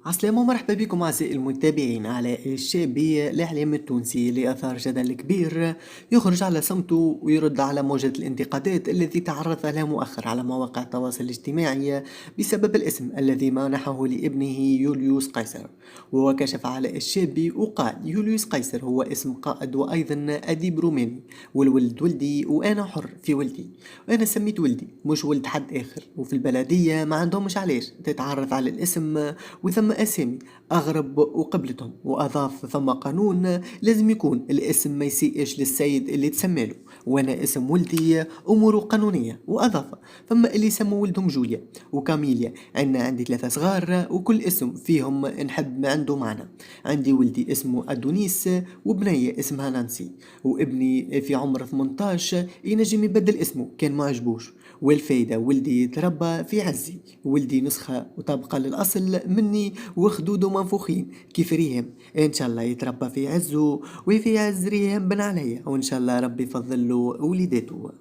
عسلامة ومرحبا بكم أعزائي المتابعين. علاء الشابي الإعلامي التونسي اللي أثار جدل كبير يخرج على صمته ويرد على موجة الانتقادات التي تعرض لها مؤخرا على مواقع التواصل الاجتماعي بسبب الاسم الذي منحه لابنه يوليوس قيصر. وكشف علاء الشابي وقال: يوليوس قيصر هو اسم قائد وأيضا أديب روماني، والولد ولدي وأنا حر في ولدي، وأنا سميت ولدي مش ولد حد آخر، وفي البلدية ما عندهمش علاش تتعرض على الاسم وثم أسامي أغرب وقبلتهم. وأضاف: ثم قانون لازم يكون الاسم ما يسيئش للسيد اللي تسماله، وأنا اسم ولدي أموره قانونية. وأضاف: ثم اللي سموا ولدهم جوليا وكاميليا، عندي ثلاثة صغار وكل اسم فيهم نحب ما عنده معنى. عندي ولدي اسمه أدونيس وبنية اسمها نانسي، وابني في عمر 18 ينجم يبدل اسمه كان ما عجبوش. والفايدة ولدي تربى في عزي، ولدي نسخة وطبقة للأصل مني وخدوده منفوخين كيف ريهم. إن شاء الله يتربى في عزه وفي عز ريهم بن عليا، وإن شاء الله ربي يفضل له وليداته.